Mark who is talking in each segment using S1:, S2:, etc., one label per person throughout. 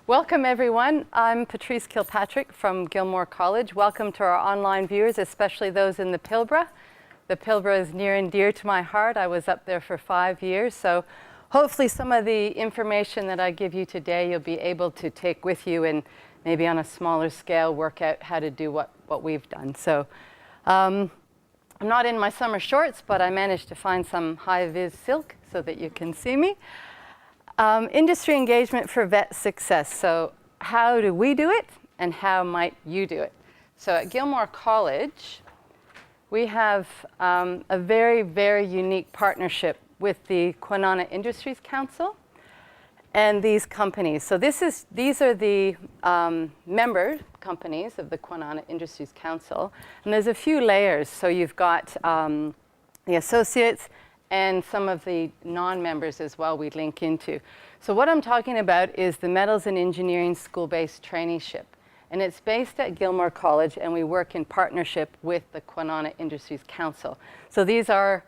S1: Welcome everyone. I'm Patrice Kilpatrick from Gilmore College. Welcome to our online viewers, especially those in the Pilbara. The Pilbara is near and dear to my heart. I was up there for 5 years, so hopefully some of the information that I give you today you'll be able to take with you and maybe on a smaller scale work out how to do what we've done. So I'm not in my summer shorts, but I managed to find some high-vis silk so that you can see me. Industry engagement for vet success. So how do we do it and how might you do it? So at Gilmore College, we have a very, very unique partnership with the Kwinana Industries Council and these companies. So these are the member companies of the Kwinana Industries Council. And there's a few layers. So you've got the associates and some of the non-members as well we link into. So what I'm talking about is the Metals and Engineering School-Based Traineeship. And it's based at Gilmore College, and we work in partnership with the Kwinana Industries Council. So these are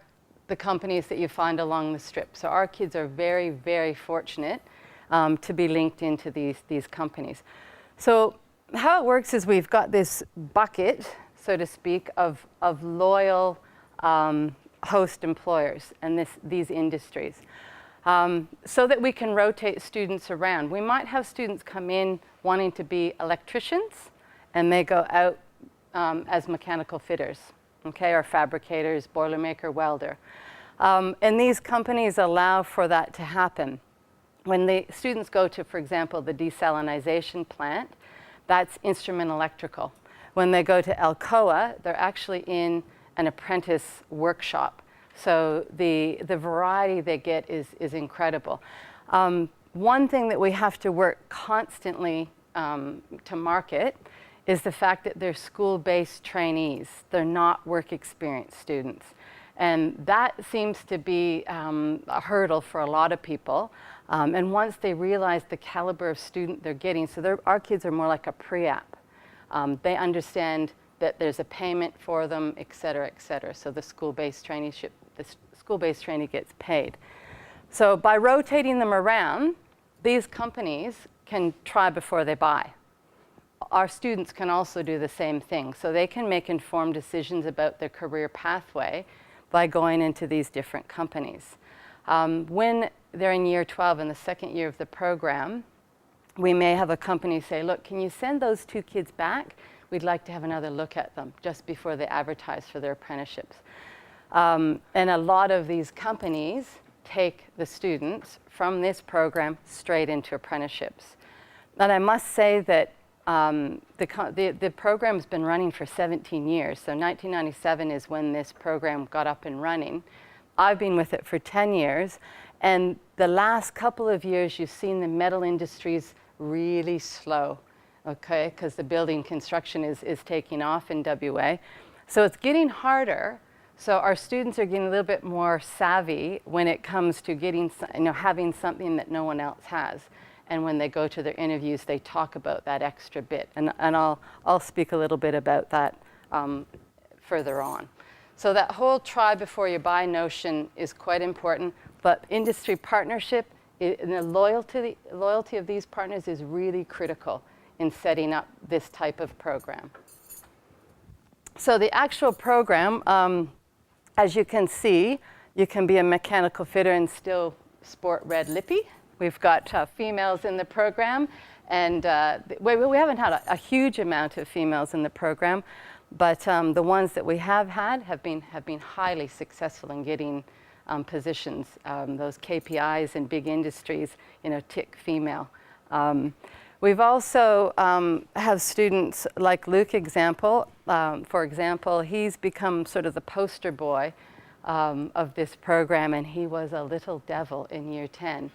S1: the companies that you find along the strip. So our kids are very, very fortunate to be linked into these companies. So how it works is we've got this bucket, so to speak, of loyal host employers and these industries, so that we can rotate students around. We might have students come in wanting to be electricians, and they go out as mechanical fitters, okay, or fabricators, boilermaker, welder. And these companies allow for that to happen. When the students go to, for example, the desalinization plant, that's instrument electrical. When they go to Alcoa, they're actually in an apprentice workshop. So the variety they get is incredible. One thing that we have to work constantly to market is the fact that they're school-based trainees. They're not work experience students. And that seems to be a hurdle for a lot of people. And once they realize the caliber of student they're getting, so our kids are more like a pre-app. They understand that there's a payment for them, et cetera, et cetera. So the school-based traineeship, the school-based trainee gets paid. So by rotating them around, these companies can try before they buy. Our students can also do the same thing. So they can make informed decisions about their career pathway by going into these different companies. When they're in year 12 in the second year of the program, we may have a company say, look, can you send those 2 kids back? We'd like to have another look at them just before they advertise for their apprenticeships. And a lot of these companies take the students from this program straight into apprenticeships. And I must say that the program's been running for 17 years. So 1997 is when this program got up and running. I've been with it for 10 years. And the last couple of years, you've seen the metal industries really slow. Okay, because the building construction is taking off in WA. So it's getting harder. So our students are getting a little bit more savvy when it comes to getting, having something that no one else has. And when they go to their interviews, they talk about that extra bit. And I'll speak a little bit about that further on. So that whole try before you buy notion is quite important. But industry partnership and the loyalty of these partners is really critical in setting up this type of program. So the actual program, as you can see, you can be a mechanical fitter and still sport red lippy. We've got females in the program, and we haven't had a huge amount of females in the program, but the ones that we have had have been highly successful in getting positions. Those KPIs in big industries, tick female. We've also have students like Luke for example, he's become sort of the poster boy of this program, and he was a little devil in year 10.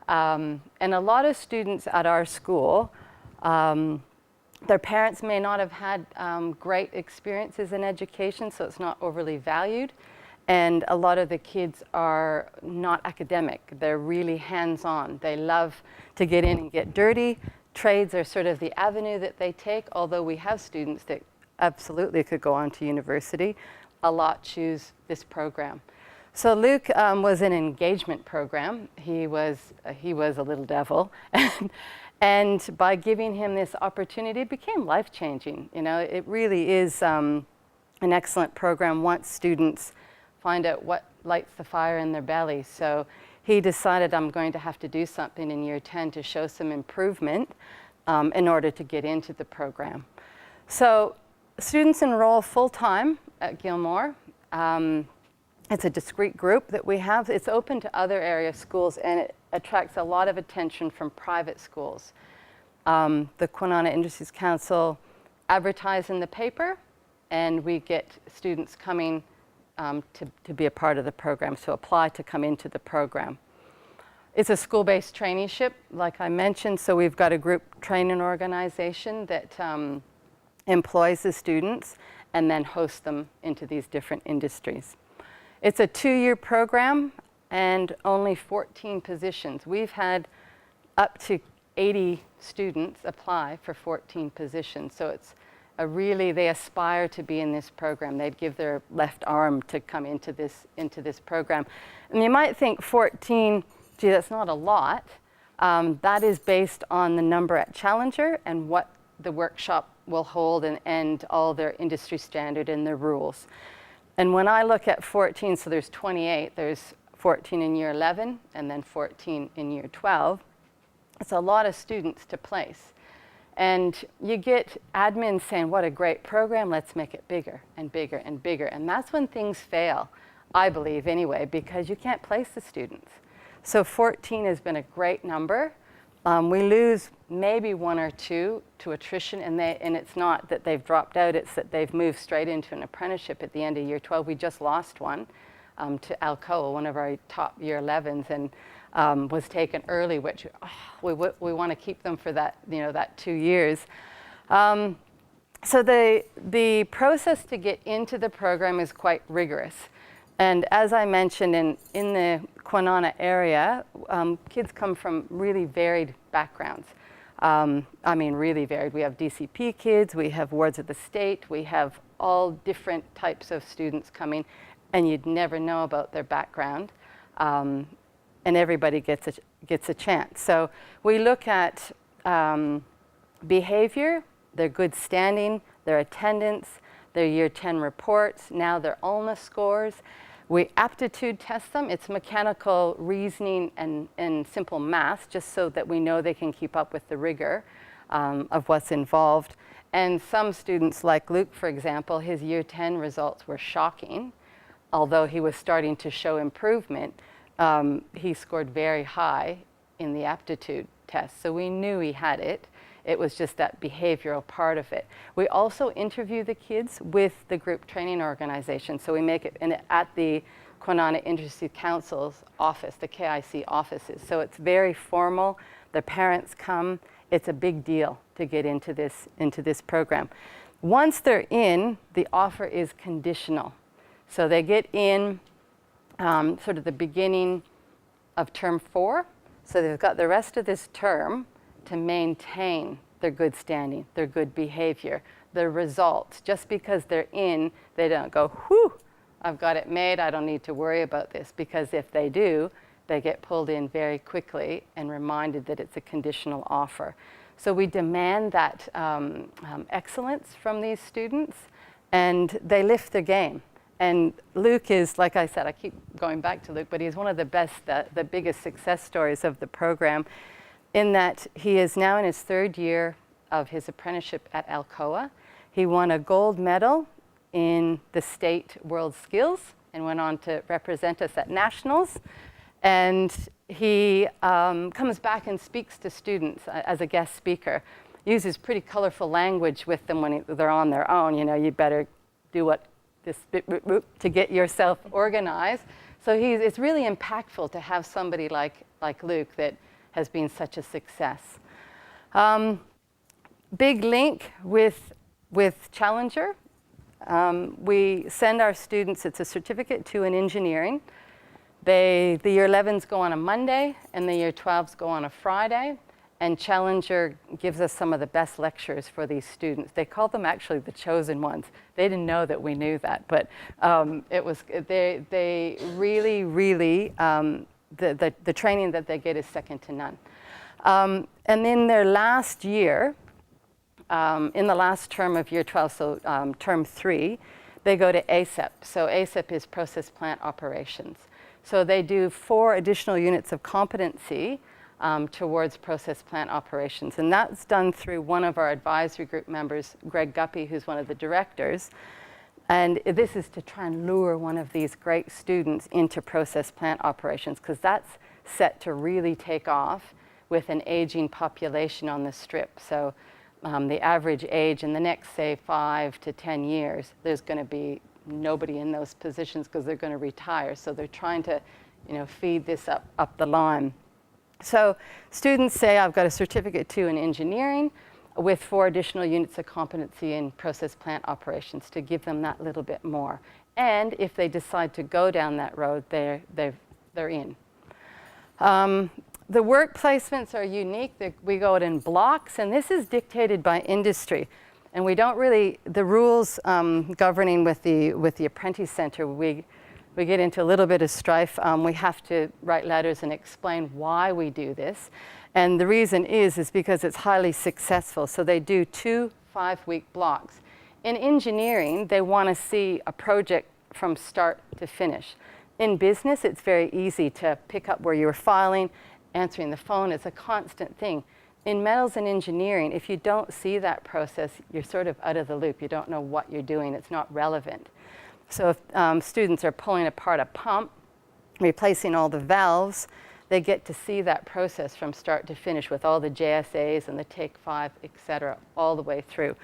S1: And a lot of students at our school, their parents may not have had great experiences in education, so it's not overly valued. And a lot of the kids are not academic. They're really hands-on. They love to get in and get dirty. Trades are sort of the avenue that they take, although we have students that absolutely could go on to university. A lot choose this program. So Luke was an engagement program. He was a little devil. And by giving him this opportunity, it became life-changing. You know, it really is an excellent program once students find out what lights the fire in their belly. So he decided, I'm going to have to do something in year 10 to show some improvement in order to get into the program. So students enroll full-time at Gilmore. It's a discrete group that we have. It's open to other area schools, and it attracts a lot of attention from private schools. The Kwinana Industries Council advertise in the paper, and we get students coming to be a part of the program, to apply to come into the program. It's a school-based traineeship, like I mentioned, so we've got a group training organization that employs the students and then hosts them into these different industries. It's a 2-year program and only 14 positions. We've had up to 80 students apply for 14 positions, so it's they aspire to be in this program. They'd give their left arm to come into this program. And you might think 14, gee, that's not a lot. That is based on the number at Challenger and what the workshop will hold and all their industry standard and their rules. And when I look at 14, so there's 28, there's 14 in year 11 and then 14 in year 12. It's a lot of students to place. And you get admins saying, what a great program, let's make it bigger and bigger and bigger. And that's when things fail, I believe anyway, because you can't place the students. So 14 has been a great number. We lose maybe 1 or 2 to attrition, and it's not that they've dropped out, it's that they've moved straight into an apprenticeship at the end of year 12. We just lost one to Alcoa, one of our top year 11s, and was taken early, which we want to keep them for that, that 2 years. So the process to get into the program is quite rigorous. And as I mentioned, in the Kwinana area, kids come from really varied backgrounds. I mean, really varied. We have DCP kids, we have wards of the state, we have all different types of students coming, and you'd never know about their background. And everybody gets a chance. So we look at behavior, their good standing, their attendance, their year 10 reports, now their ULNA scores. We aptitude test them. It's mechanical reasoning and simple math, just so that we know they can keep up with the rigor of what's involved. And some students, like Luke, for example, his year 10 results were shocking. Although he was starting to show improvement, he scored very high in the aptitude test. So we knew he had it. It was just that behavioral part of it. We also interview the kids with the group training organization. So we make it at the Kwinana Industry Council's office, the KIC offices. So it's very formal. The parents come. It's a big deal to get into this program. Once they're in, the offer is conditional. So they get in sort of the beginning of term 4. So they've got the rest of this term to maintain their good standing, their good behavior, their results. Just because they're in, they don't go, whew, I've got it made, I don't need to worry about this. Because if they do, they get pulled in very quickly and reminded that it's a conditional offer. So we demand that excellence from these students, and they lift their game. And Luke is, like I said, I keep going back to Luke, but he's one of the best, the biggest success stories of the program, in that he is now in his 3rd year of his apprenticeship at Alcoa. He won a gold medal in the state world skills and went on to represent us at nationals. And he comes back and speaks to students as a guest speaker, uses pretty colorful language with them when they're on their own. You know, you better do what this to get yourself organized. So it's really impactful to have somebody like Luke that has been such a success. Big link with Challenger. We send our students, it's a certificate to in engineering. The year 11s go on a Monday and the year 12s go on a Friday. And Challenger gives us some of the best lectures for these students. They call them actually the chosen ones. They didn't know that we knew that, but they really, the training that they get is second to none. And in their last year, in the last term of year 12, so term 3, they go to ASEP. So ASEP is Process Plant Operations. So they do 4 additional units of competency towards process plant operations. And that's done through one of our advisory group members, Greg Guppy, who's one of the directors. And this is to try and lure one of these great students into process plant operations, because that's set to really take off with an aging population on the strip. So the average age in the next, say, 5 to 10 years, there's going to be nobody in those positions because they're going to retire. So they're trying to, feed this up the line. So students say, I've got a certificate 2 in engineering with 4 additional units of competency in process plant operations to give them that little bit more. And if they decide to go down that road, they're in. The work placements are unique. We go out in blocks, and this is dictated by industry. And we don't really, the rules governing with the Apprentice Center, we get into a little bit of strife. We have to write letters and explain why we do this. And the reason is because it's highly successful. So they do 2 5-week blocks. In engineering, they want to see a project from start to finish. In business, it's very easy to pick up where you were filing, answering the phone. It's a constant thing. In metals and engineering, if you don't see that process, you're sort of out of the loop. You don't know what you're doing. It's not relevant. So if students are pulling apart a pump, replacing all the valves, they get to see that process from start to finish with all the JSAs and the Take 5, et cetera, all the way through.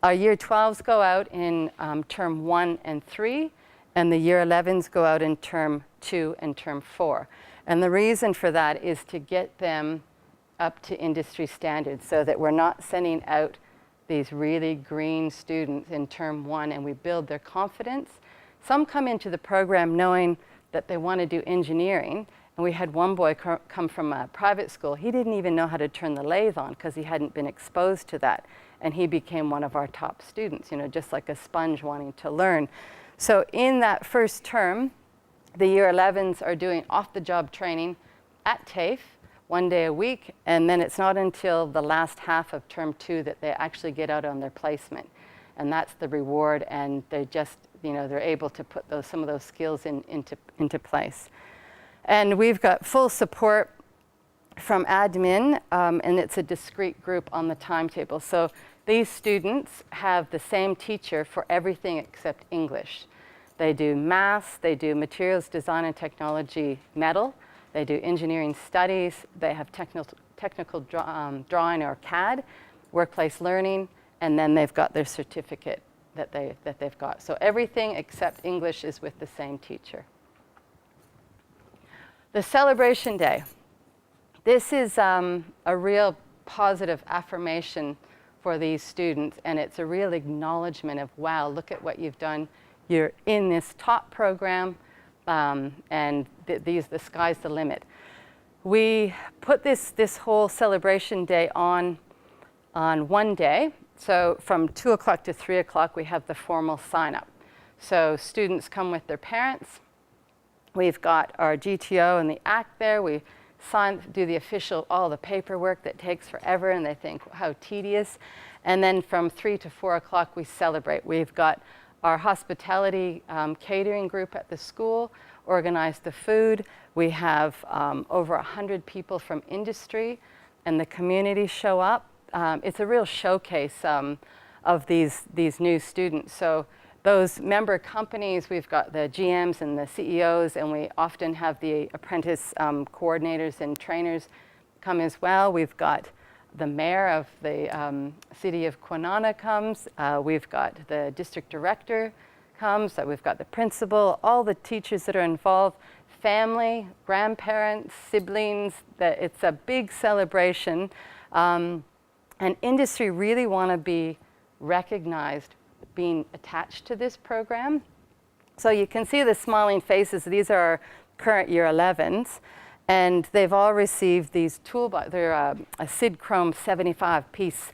S1: Our year 12s go out in term 1 and 3, and the year 11s go out in term 2 and term 4. And the reason for that is to get them up to industry standards so that we're not sending out these really green students in term 1, and we build their confidence. Some come into the program knowing that they want to do engineering, and we had one boy come from a private school. He didn't even know how to turn the lathe on because he hadn't been exposed to that, and he became one of our top students, just like a sponge wanting to learn. So in that first term, the year 11s are doing off-the-job training at TAFE 1 day a week, and then it's not until the last half of term 2 that they actually get out on their placement. And that's the reward, and they just, they're able to put some of those skills into place. And we've got full support from admin, and it's a discrete group on the timetable. So these students have the same teacher for everything except English. They do maths, they do materials design and technology metal, they do engineering studies, they have technical drawing or CAD, workplace learning, and then they've got their certificate that they've got. So everything except English is with the same teacher. The celebration day. This is a real positive affirmation for these students, and it's a real acknowledgement of, wow, look at what you've done. You're in this top program, and the sky's the limit. We put this whole celebration day on one day. So from 2 o'clock to 3 o'clock, we have the formal sign-up. So students come with their parents. We've got our GTO and the ACT there. We do the official, all the paperwork that takes forever, and they think, how tedious. And then from 3 to 4 o'clock, we celebrate. We've got our hospitality catering group at the school organize the food. We have over 100 people from industry, and the community show up. It's a real showcase of these new students. So those member companies, we've got the GMs and the CEOs, and we often have the apprentice coordinators and trainers come as well. We've got the mayor of the city of Kwinana comes. We've got the district director comes. We've got the principal, all the teachers that are involved, family, grandparents, siblings. It's a big celebration. And industry really want to be recognized being attached to this program. So you can see the smiling faces. These are our current year 11s. And they've all received these toolbox. They're a SID Chrome 75-piece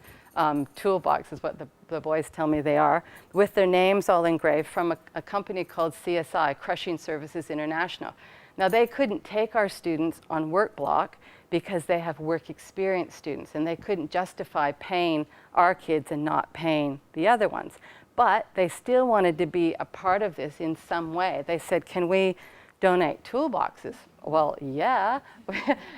S1: toolbox is what the boys tell me they are, with their names all engraved from a company called CSI, Crushing Services International. Now, they couldn't take our students on work block because they have work experience students, and they couldn't justify paying our kids and not paying the other ones. But they still wanted to be a part of this in some way. They said, can we donate toolboxes? Well, yeah.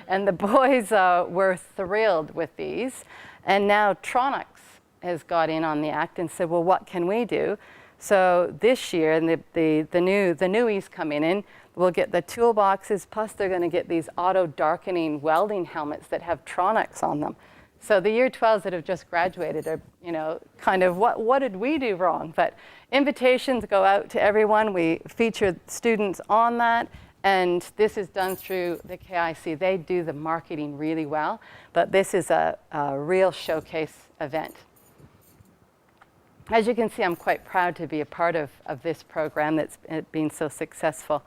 S1: And the boys were thrilled with these. And now Tronics has got in on the act and said, well, what can we do? So this year, and the newies coming in, we'll get the toolboxes, plus they're going to get these auto-darkening welding helmets that have Tronics on them. So the year 12s that have just graduated are, you know, kind of what did we do wrong? But invitations go out to everyone. We feature students on that. And this is done through the KIC. They do the marketing really well. But this is a real showcase event. As you can see, I'm quite proud to be a part of this program that's been so successful.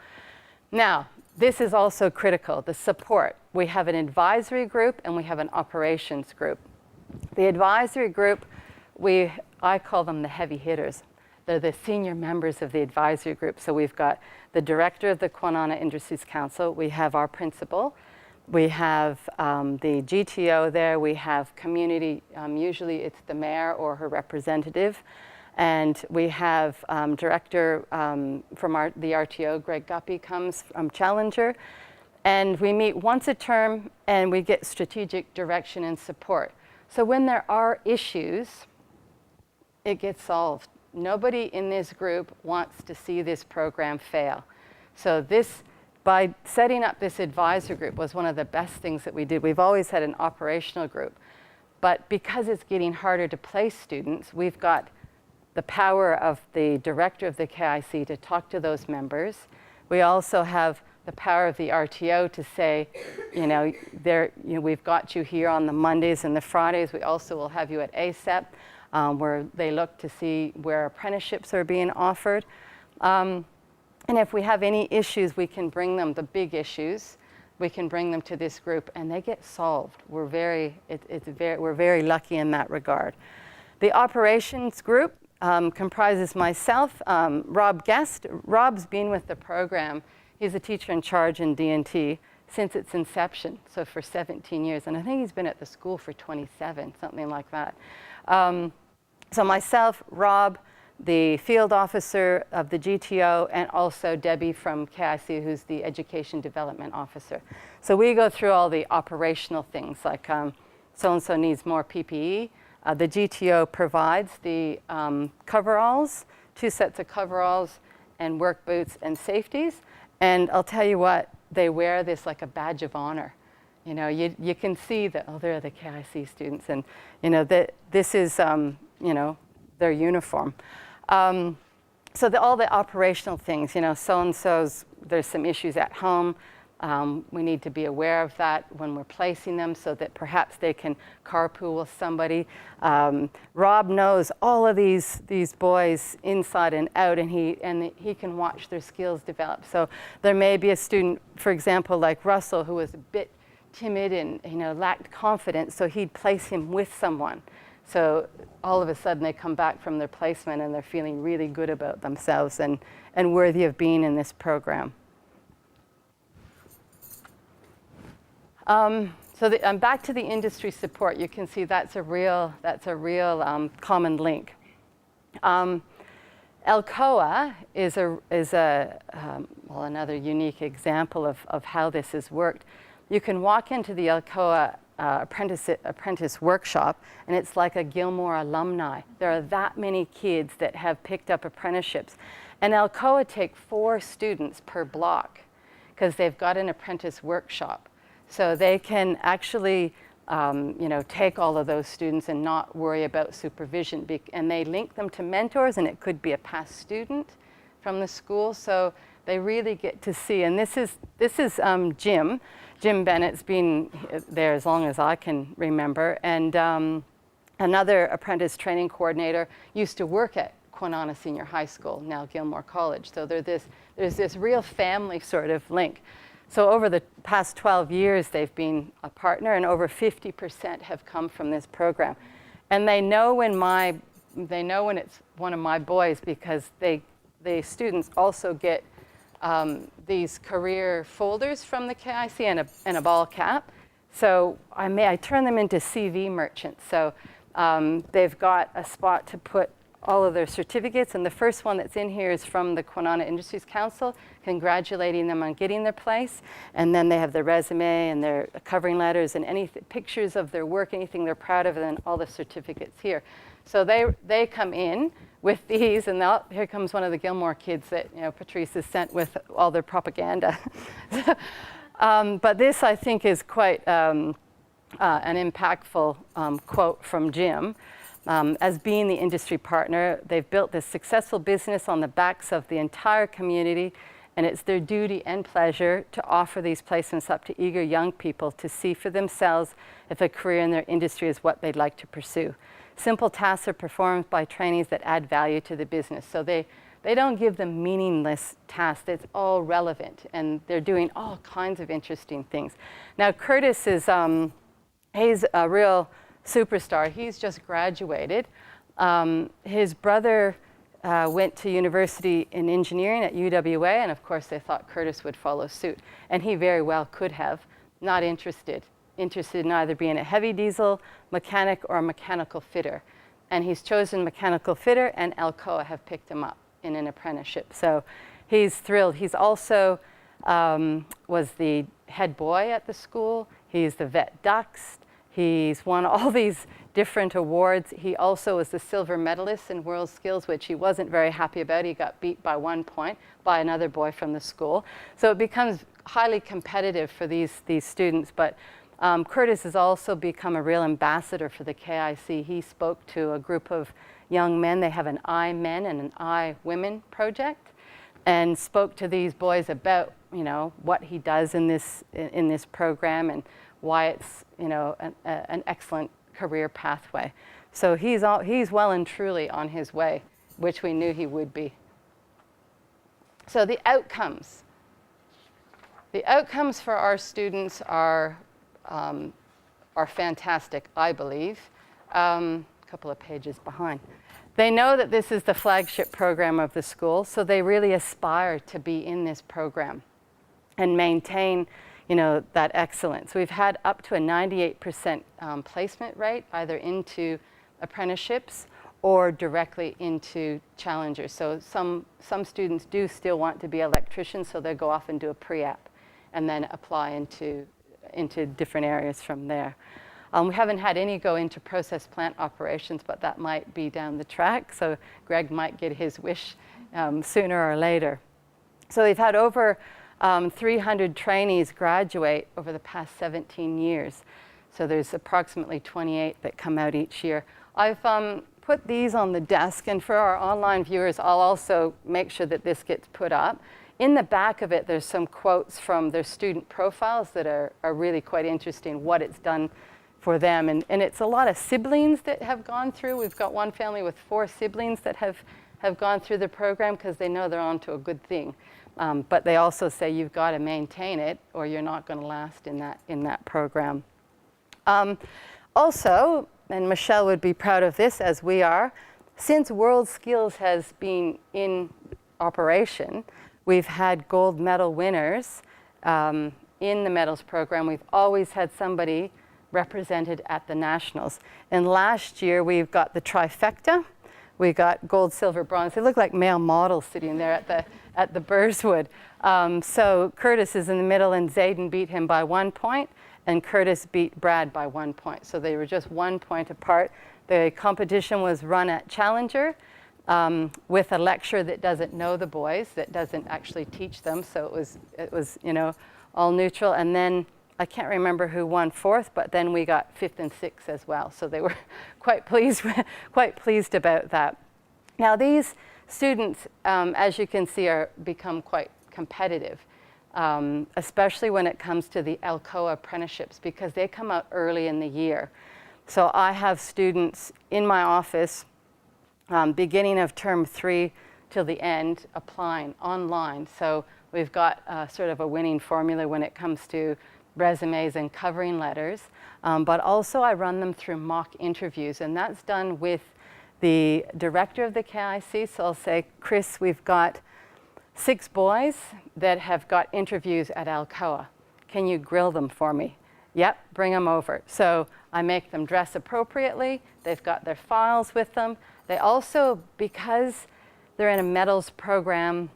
S1: Now, this is also critical, the support. We have an advisory group and we have an operations group. The advisory group, I call them the heavy hitters. They're the senior members of the advisory group. So we've got the director of the Kwinana Industries Council. We have our principal. We have the GTO there. We have community. Usually it's the mayor or her representative. And we have director from the RTO, Greg Guppy, comes from Challenger. And we meet once a term, and we get strategic direction and support. So when there are issues, it gets solved. Nobody in this group wants to see this program fail. So this, by setting up this advisor group, was one of the best things that we did. We've always had an operational group. But because it's getting harder to place students, we've got the power of the director of the KIC to talk to those members. We also have the power of the RTO to say, we've got you here on the Mondays and the Fridays. We also will have you at ASEP, where they look to see where apprenticeships are being offered. And if we have any issues, we can bring them, the big issues, we can bring them to this group, and they get solved. We're very lucky in that regard. The operations group comprises myself, Rob Guest. Rob's been with the program. He's a teacher in charge in D&T since its inception, so for 17 years. And I think he's been at the school for 27, something like that. So myself, Rob, the field officer of the GTO, and also Debbie from KIC, who's the education development officer. So we go through all the operational things, like so-and-so needs more PPE. The GTO provides the coveralls, 2 sets of coveralls and work boots and safeties. And I'll tell you what, they wear this like a badge of honor. You know, you can see that, oh, they're the KIC students. And, you know, this is, their uniform. So all the operational things, so-and-so's, there's some issues at home. We need to be aware of that when we're placing them so that perhaps they can carpool with somebody. Rob knows all of these boys inside and out, and he can watch their skills develop. So there may be a student, for example, like Russell, who was a bit timid and lacked confidence, so he'd place him with someone. So all of a sudden they come back from their placement and they're feeling really good about themselves and worthy of being in this program. So I'm back to the industry support. You can see that's a real common link. Alcoa is another unique example of how this has worked. You can walk into the Alcoa apprentice workshop, and it's like a Gilmore alumni. There are that many kids that have picked up apprenticeships. And Alcoa take 4 students per block because they've got an apprentice workshop. So they can actually take all of those students and not worry about supervision. And they link them to mentors, and it could be a past student from the school. So they really get to see. And this is Jim. Jim Bennett's been there as long as I can remember. And another apprentice training coordinator used to work at Kwinana Senior High School, now Gilmore College. So there's this real family sort of link. So over the past 12 years, they've been a partner, and over 50% have come from this program. And they know when it's one of my boys, because the students also get these career folders from the KIC and a ball cap. So I turn them into CV merchants. So they've got a spot to put all of their certificates, and the first one that's in here is from the Kwinana Industries Council, congratulating them on getting their place. And then they have their resume and their covering letters and any pictures of their work, anything they're proud of, and then all the certificates here. So they come in with these, and here comes one of the Gilmore kids that Patrice has sent with all their propaganda. But this, I think, is quite an impactful quote from Jim. As being the industry partner, they've built this successful business on the backs of the entire community, and it's their duty and pleasure to offer these placements up to eager young people to see for themselves if a career in their industry is what they'd like to pursue. Simple tasks are performed by trainees that add value to the business. So they don't give them meaningless tasks. It's all relevant, and they're doing all kinds of interesting things. Now, Curtis is, he's a real superstar. He's just graduated. His brother went to university in engineering at UWA, and of course they thought Curtis would follow suit. And he very well could have. Not interested in either being a heavy diesel mechanic or a mechanical fitter. And he's chosen mechanical fitter, and Alcoa have picked him up in an apprenticeship. So he's thrilled. He's also was the head boy at the school. He's the vet ducks. He's won all these different awards. He also was the silver medalist in World Skills, which he wasn't very happy about. He got beat by 1 point by another boy from the school. So it becomes highly competitive for these students. But Curtis has also become a real ambassador for the KIC. He spoke to a group of young men. They have an I Men and an I Women project, and spoke to these boys about what he does in this program and why it's an excellent career pathway. So he's well and truly on his way, which we knew he would be. So the outcomes for our students are fantastic, I believe. A couple of pages behind. They know that this is the flagship program of the school, so they really aspire to be in this program and maintain that excellence. We've had up to a 98% placement rate, either into apprenticeships or directly into challengers. So some students do still want to be electricians, so they go off and do a pre-app and then apply into different areas from there. We haven't had any go into process plant operations, but that might be down the track, so Greg might get his wish sooner or later. So we've had over 300 trainees graduate over the past 17 years. So there's approximately 28 that come out each year. I've put these on the desk, and for our online viewers, I'll also make sure that this gets put up. In the back of it, there's some quotes from their student profiles that are really quite interesting, what it's done for them. And it's a lot of siblings that have gone through. We've got one family with 4 siblings that have gone through the program because they know they're onto a good thing. But they also say you've got to maintain it or you're not going to last in that program. Also, and Michelle would be proud of this as we are, since World Skills has been in operation, we've had gold medal winners in the medals program. We've always had somebody represented at the nationals. And last year we've got the trifecta. We got gold, silver, bronze. They look like male models sitting there at the Burswood. So Curtis is in the middle, and Zayden beat him by 1 point, and Curtis beat Brad by 1 point. So they were just 1 point apart. The competition was run at Challenger with a lecturer that doesn't know the boys, that doesn't actually teach them. So it was all neutral. And then I can't remember who won 4th, but then we got 5th and 6th as well. So they were quite pleased about that. Now these students, as you can see, become quite competitive, especially when it comes to the Alcoa apprenticeships, because they come out early in the year. So I have students in my office, beginning of term 3 till the end, applying online. So we've got sort of a winning formula when it comes to resumes and covering letters, but also I run them through mock interviews, and that's done with the director of the KIC. So I'll say, Chris, we've got 6 boys that have got interviews at Alcoa. Can you grill them for me? Yep, bring them over. So I make them dress appropriately. They've got their files with them. They also, because they're in a metals program,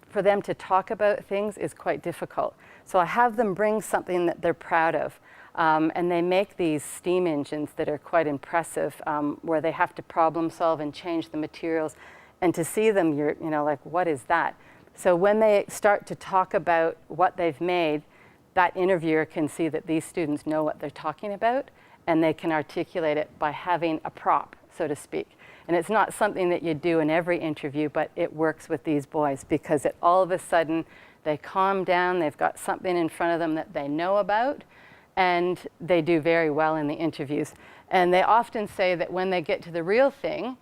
S1: for them to talk about things is quite difficult. So I have them bring something that they're proud of. And they make these steam engines that are quite impressive, where they have to problem solve and change the materials. And to see them, you're like, what is that? So when they start to talk about what they've made, that interviewer can see that these students know what they're talking about, and they can articulate it by having a prop, so to speak. And it's not something that you do in every interview, but it works with these boys because all of a sudden they calm down, they've got something in front of them that they know about, and they do very well in the interviews. And they often say that when they get to the real thing,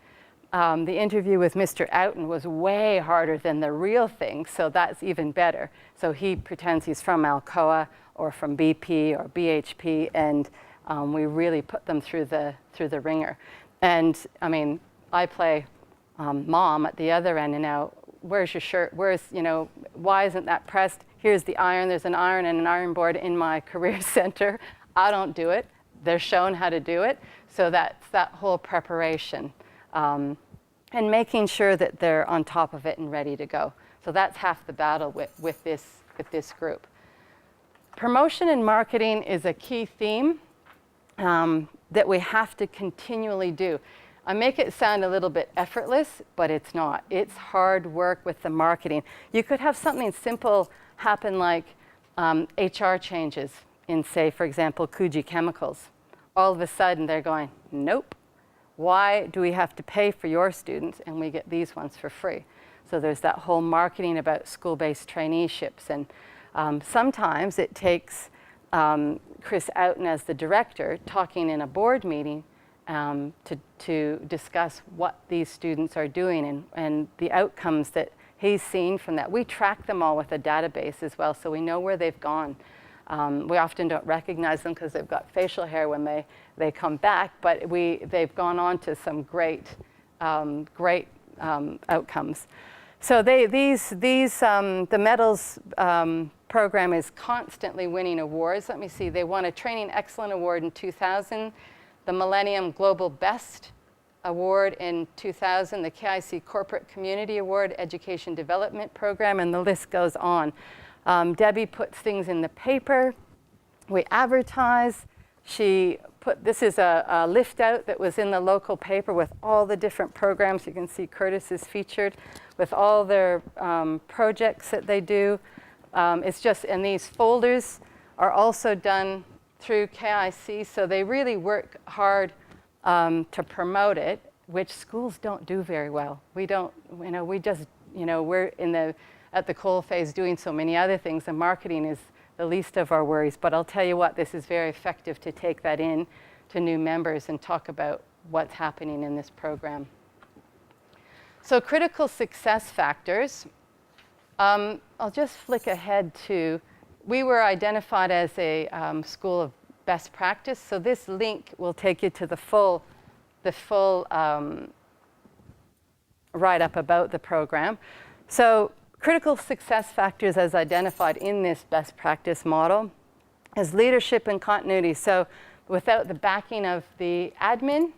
S1: the interview with Mr. Outen was way harder than the real thing, so that's even better. So he pretends he's from Alcoa or from BP or BHP, and we really put them through the ringer. And I mean, I play mom at the other end, and now, where's your shirt? Why isn't that pressed? Here's the iron. There's an iron and an iron board in my career center. I don't do it. They're shown how to do it. So that's that whole preparation. And making sure that they're on top of it and ready to go. So that's half the battle with this group. Promotion and marketing is a key theme that we have to continually do. I make it sound a little bit effortless, but it's not. It's hard work with the marketing. You could have something simple happen like HR changes in, say, for example, Coogee Chemicals. All of a sudden they're going, nope. Why do we have to pay for your students and we get these ones for free? So there's that whole marketing about school-based traineeships. And sometimes it takes Chris Outen as the director talking in a board meeting to discuss what these students are doing and the outcomes that he's seen from that. We track them all with a database as well, so we know where they've gone. We often don't recognize them because they've got facial hair when they come back, but they've gone on to some great outcomes. So the Metals program is constantly winning awards. Let me see, they won a Training Excellence Award in 2000, the Millennium Global Best Award in 2000, the KIC Corporate Community Award, Education Development Program, and the list goes on. Debbie puts things in the paper. We advertise. This is a lift out that was in the local paper with all the different programs. You can see Curtis is featured with all their projects that they do. And these folders are also done through KIC, so they really work hard to promote it, which schools don't do very well. We don't, we're at the coalface doing so many other things, and marketing is the least of our worries. But I'll tell you what, this is very effective to take that in to new members and talk about what's happening in this program. So critical success factors. I'll just flick ahead to, we were identified as a school of best practice. So this link will take you to the full write-up about the program. So critical success factors as identified in this best practice model is leadership and continuity. So without the backing of the admin,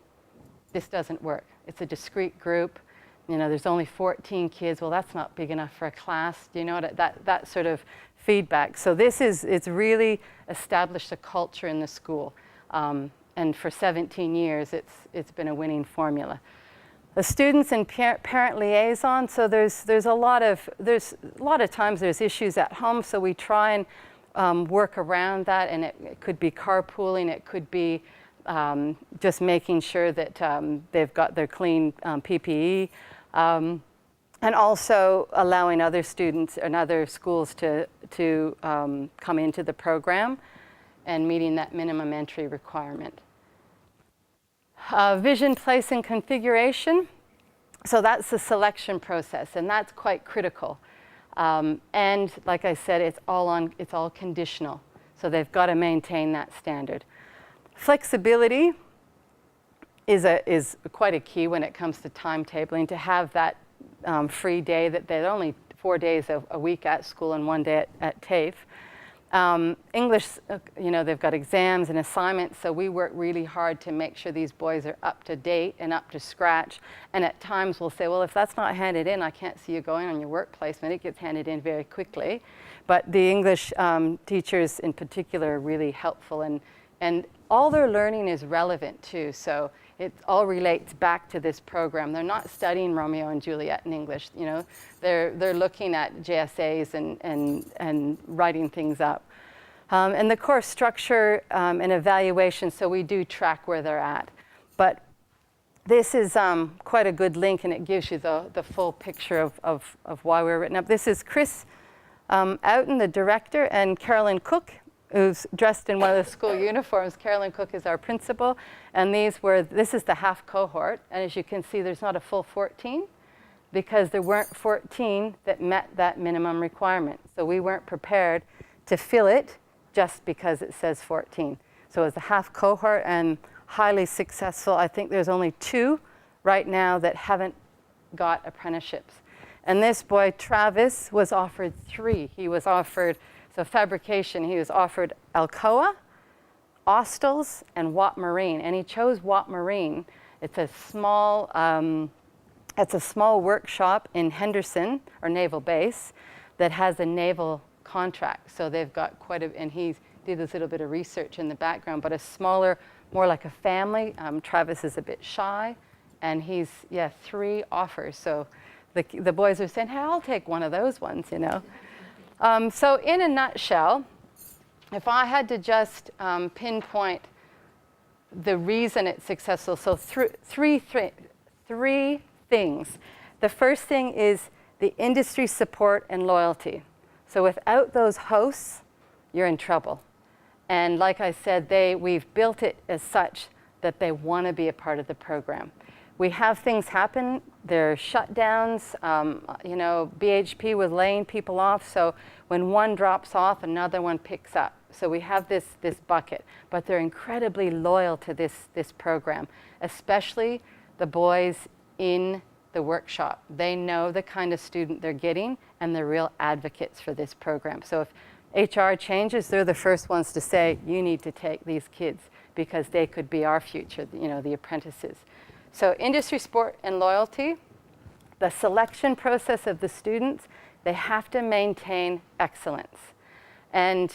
S1: this doesn't work. It's a discrete group. There's only 14 kids. Well, that's not big enough for a class. That sort of feedback. So it's really established a culture in the school. And for 17 years, it's been a winning formula. The students and parent liaison, so there's a lot of times there's issues at home, so we try and work around that, and it could be carpooling, it could be just making sure that they've got their clean PPE, and also allowing other students and other schools to come into the program and meeting that minimum entry requirement. Vision, place, and configuration. So that's the selection process, and that's quite critical. And like I said, it's all conditional. So they've got to maintain that standard. Flexibility is quite a key when it comes to timetabling, to have that free day that they're only 4 days a week at school and 1 day at TAFE. English, they've got exams and assignments, so we work really hard to make sure these boys are up to date and up to scratch. And at times we'll say, well, if that's not handed in, I can't see you going on your work placement. It gets handed in very quickly. But the English teachers in particular are really helpful, and all their learning is relevant too. So it all relates back to this program. They're not studying Romeo and Juliet in English. They're looking at JSAs and writing things up. And the course structure and evaluation, so we do track where they're at. But this is quite a good link, and it gives you the full picture of why we're written up. This is Chris Outen, the director, and Carolyn Cook, who's dressed in one of the school uniforms. Carolyn Cook is our principal, and this is the half cohort, and as you can see, there's not a full 14 because there weren't 14 that met that minimum requirement. So we weren't prepared to fill it just because it says 14. So it's a half cohort and highly successful. I think there's only 2 right now that haven't got apprenticeships. And this boy, Travis, was offered 3. He was offered, so fabrication, he was offered Alcoa, Austels, and Watt Marine. And he chose Watt Marine. It's a small workshop in Henderson, or Naval Base, that has a naval contract. So they've got and he did this little bit of research in the background, but a smaller, more like a family. Travis is a bit shy, and he's, 3 offers. So the boys are saying, hey, I'll take one of those ones, So in a nutshell, if I had to just pinpoint the reason it's successful, so three things. The first thing is the industry support and loyalty. So without those hosts, you're in trouble. And like I said, we've built it as such that they want to be a part of the program. We have things happen. There are shutdowns. BHP was laying people off. So when one drops off, another one picks up. So we have this bucket. But they're incredibly loyal to this program, especially the boys in the workshop. They know the kind of student they're getting, and they're real advocates for this program. So if HR changes, they're the first ones to say, you need to take these kids because they could be our future, the apprentices. So industry support and loyalty, the selection process of the students, they have to maintain excellence. And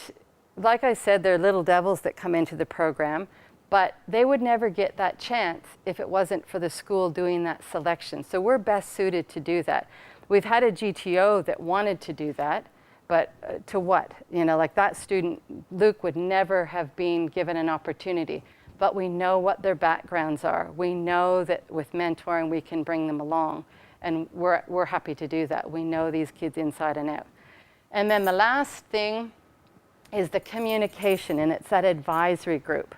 S1: like I said, they're little devils that come into the program, but they would never get that chance if it wasn't for the school doing that selection. So we're best suited to do that. We've had a GTO that wanted to do that, but to what? Like that student, Luke, would never have been given an opportunity. But we know what their backgrounds are. We know that with mentoring, we can bring them along. And we're happy to do that. We know these kids inside and out. And then the last thing is the communication, and it's that advisory group.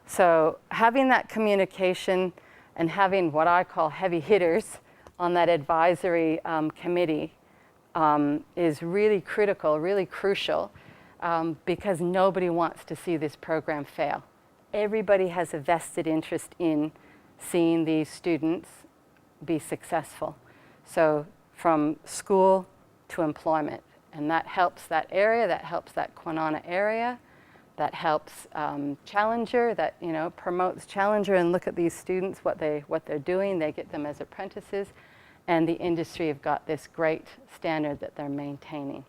S1: So having that communication and having what I call heavy hitters on that advisory committee is really critical, really crucial, because nobody wants to see this program fail. Everybody has a vested interest in seeing these students be successful. So from school to employment. And that helps that area, that helps that Kwinana area, that helps Challenger, that promotes Challenger, and look at these students, what they're doing. They get them as apprentices. And the industry have got this great standard that they're maintaining.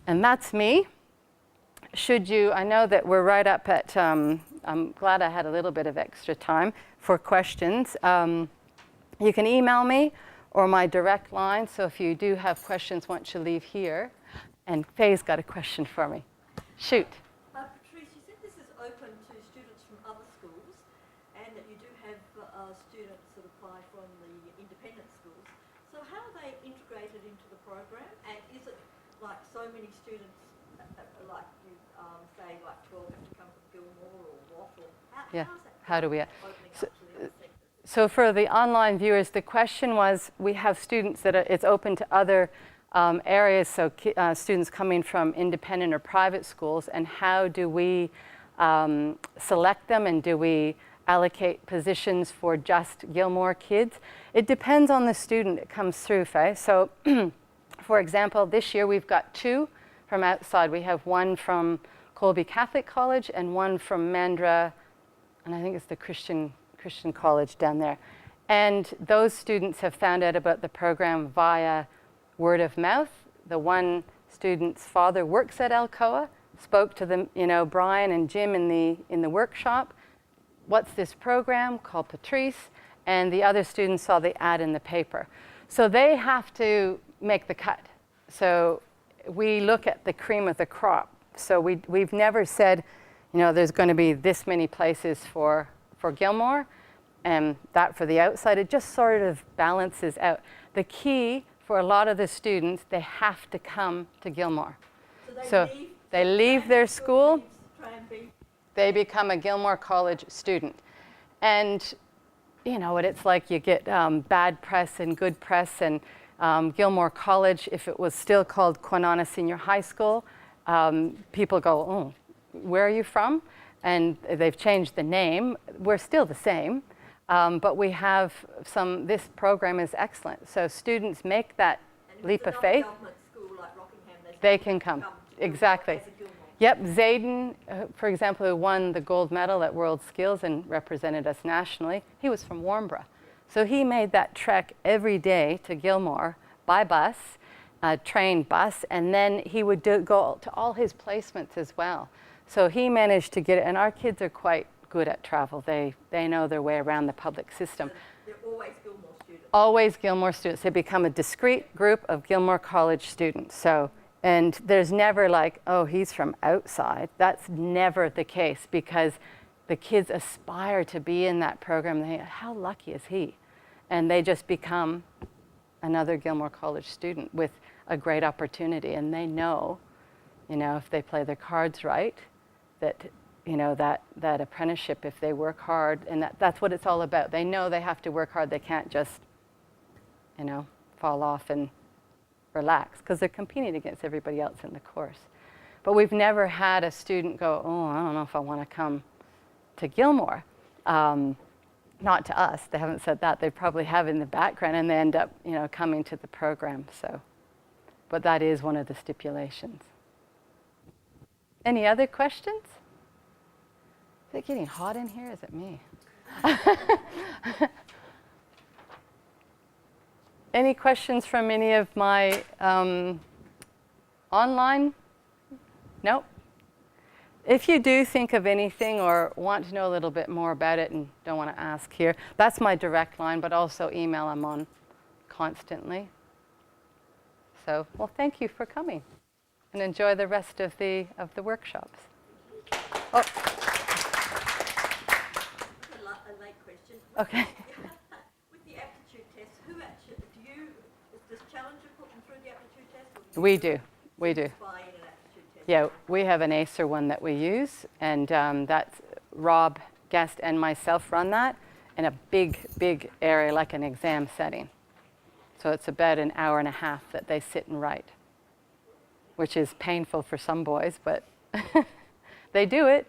S1: And that's me. I know that we're right up at, I'm glad I had a little bit of extra time for questions. You can email me or my direct line, so if you do have questions once you leave here. And Faye's got a question for me. Shoot.
S2: Patrice, you said this is open to students from other schools, and that you do have students that apply from the independent schools. So how are they integrated into the program? And is it like so many students, like you say, like 12 have to come from Gilmore or what? Or
S1: how do we? So for the online viewers, the question was, we have students that it's open to other areas, so students coming from independent or private schools, and how do we select them, and do we allocate positions for just Gilmore kids. It depends on the student that comes through, Faye. So, for example, this year we've got 2 from outside. We have one from Colby Catholic College and one from Mandra, and I think it's the Christian college down there. And those students have found out about the program via word of mouth. The one student's father works at Alcoa, spoke to them, Brian and Jim in the workshop. What's this program called Patrice? And the other students saw the ad in the paper. So they have to make the cut. So we look at the cream of the crop. So we've never said, there's going to be this many places for Gilmore and that for the outside. It just sort of balances out. The key for a lot of the students, they have to come to Gilmore. So they leave their school, they become a Gilmore College student. And you know what it's like, you get bad press and good press, and Gilmore College, if it was still called Kwinana Senior High School, people go, oh, where are you from? And they've changed the name. We're still the same, but we have this program is excellent. So students make that leap of faith.
S2: School like Rockingham,
S1: they can come. Exactly. Yep, Zayden, for example, who won the gold medal at World Skills and represented us nationally, he was from Warnbro. So he made that trek every day to Gilmore by bus, train bus, and then he would go to all his placements as well. So he managed to get it, and our kids are quite good at travel. They know their way around the public system.
S2: So they're always Gilmore students?
S1: Always Gilmore students. They become a discrete group of Gilmore College students. So, and there's never like, oh, he's from outside. That's never the case, because the kids aspire to be in that program. They, how lucky is he? And they just become another Gilmore College student with a great opportunity. And they know, if they play their cards right, that, that apprenticeship, if they work hard, and that's what it's all about. They know they have to work hard. They can't just, fall off and relax, because they're competing against everybody else in the course. But we've never had a student go, oh, I don't know if I want to come to Gilmore. Not to us. They haven't said that. They probably have in the background, and they end up, coming to the program. So, but that is one of the stipulations. Any other questions? Is it getting hot in here? Is it me? Any questions from any of my online? Nope. If you do think of anything or want to know a little bit more about it and don't want to ask here, that's my direct line, but also email. I'm on constantly. So, well, thank you for coming, and enjoy the rest of the workshops. Oh.
S2: A late question.
S1: Okay.
S2: With the aptitude test, who actually does Challenger put them through the aptitude test? Or
S1: We do. We do.
S2: By an aptitude test?
S1: Yeah, we have an ACER one that we use, and that's Rob Guest and myself run that in a big area, like an exam setting. So it's about an hour and a half that they sit and write, which is painful for some boys, but they do it.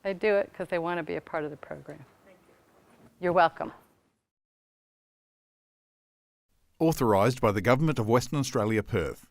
S1: They do it because they want to be a part of the program.
S2: Thank you.
S1: You're welcome.
S3: Authorised by the Government of Western Australia, Perth.